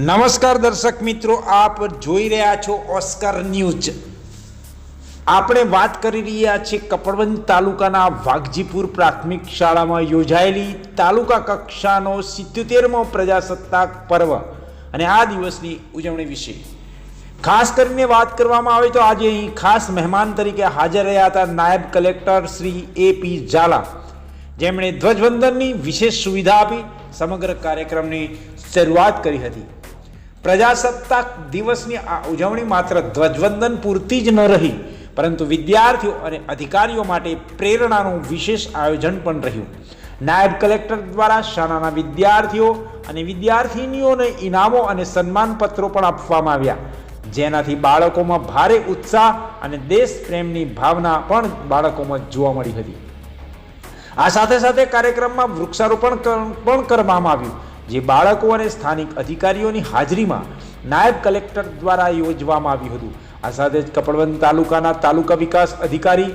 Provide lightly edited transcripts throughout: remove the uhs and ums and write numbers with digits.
નમસ્કાર દર્શક મિત્રો, આપ જોઈ રહ્યા છો ઓસ્કર ન્યૂઝ। આપણે વાત કરી રહ્યા છીએ કપડવંજ તાલુકાના વાઘજીપુર પ્રાથમિક શાળામાં યોજાયેલી તાલુકા કક્ષાનો 77મો પ્રજાસત્તાક પર્વ અને આ દિવસની ઉજવણી વિશે ખાસ કરીને વાત કરવામાં આવે તો આજે અહીં ખાસ મહેમાન તરીકે હાજર રહ્યા હતા નાયબ કલેક્ટર શ્રી એ.પી. ઝાલા, જેમણે ધ્વજવંદનની વિશેષ સુવિધા આપી સમગ્ર કાર્યક્રમની શરૂઆત કરી હતી। પ્રજાસત્તાક દિવસની આ ઉજવણી માત્ર ધ્વજવંદન પૂરતી જ ન રહી, પરંતુ વિદ્યાર્થીઓ અને અધિકારીઓ માટે પ્રેરણાનું વિશેષ આયોજન પણ રહ્યું। નાયબ કલેક્ટર દ્વારા શાળાના વિદ્યાર્થીઓ અને વિદ્યાર્થીનીઓને ઇનામો અને સન્માનપત્રો પણ આપવામાં આવ્યા, જેનાથી બાળકોમાં ભારે ઉત્સાહ અને દેશ પ્રેમની ભાવના પણ બાળકોમાં જોવા મળી હતી। આ સાથે સાથે કાર્યક્રમમાં વૃક્ષારોપણ પણ કરવામાં આવ્યું, જે બાળકો અને સ્થાનિક અધિકારીઓની હાજરીમાં નાયબ કલેક્ટર દ્વારા યોજવામાં આવ્યું હતું। આ સાથે જ કપડવંજ તાલુકાના તાલુકા વિકાસ અધિકારી,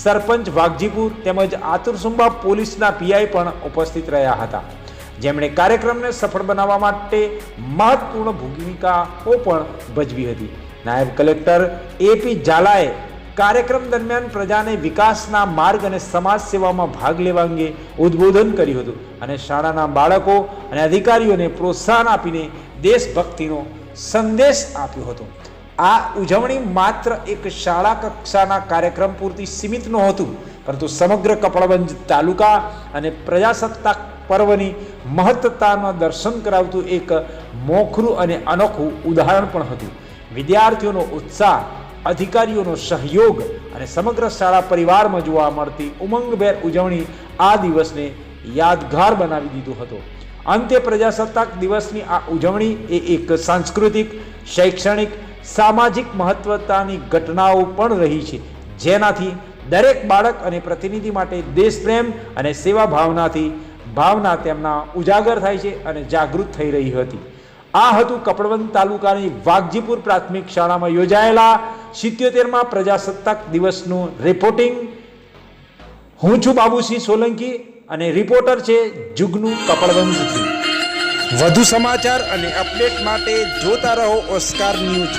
સરપંચ વાઘજીપુર તેમજ આતુરસુંબા પોલીસના પીઆઈ પણ ઉપસ્થિત રહ્યા હતા, જેમણે કાર્યક્રમને સફળ બનાવવા માટે મહત્વપૂર્ણ ભૂમિકાઓ પણ ભજવી હતી। નાયબ કલેક્ટર એ.પી. ઝાલાએ કાર્યક્રમ દરમિયાન પ્રજાને વિકાસના માર્ગ અને સમાજ સેવામાં ભાગ લેવા અંગે ઉદ્બોધન કર્યું હતું અને શાળાના બાળકો અને અધિકારીઓને પ્રોત્સાહન આપીને દેશભક્તિનો સંદેશ આપ્યો હતો। આ ઉજવણી માત્ર એક શાળા કક્ષાના કાર્યક્રમ પૂરતી સીમિત નહોતું, પરંતુ સમગ્ર કપડવંજ તાલુકા અને પ્રજાસત્તાક પર્વની મહત્તાના દર્શન કરાવતું એક મોખરું અને અનોખું ઉદાહરણ પણ હતું। વિદ્યાર્થીઓનો ઉત્સાહ, અધિકારીઓનો સહયોગ અને સમગ્ર શાળા પરિવારમાં જોવા મળતી ઉમંગભેર ઉજવણી આ દિવસને યાદગાર બનાવી દીધો હતો। અંતે પ્રજાસત્તાક દિવસની આ ઉજવણી એ એક સાંસ્કૃતિક, શૈક્ષણિક, સામાજિક મહત્વતાની ઘટનાઓ પણ રહી છે, જેનાથી દરેક બાળક અને પ્રતિનિધિ માટે દેશપ્રેમ અને સેવા ભાવના તેમના ઉજાગર થાય છે અને જાગૃત થઈ રહી હતી। આ હતું કપડવંજ તાલુકાની વાઘજીપુર પ્રાથમિક શાળામાં યોજાયેલા 77મા પ્રજાસત્તાક દિવસનું રિપોર્ટિંગ। હું છું બાબુસિંહ સોલંકી અને રિપોર્ટર છે જુગનુ કપડવંજથી। વધુ સમાચાર અને અપડેટ માટે જોતા રહો ઓસ્કાર ન્યૂઝ।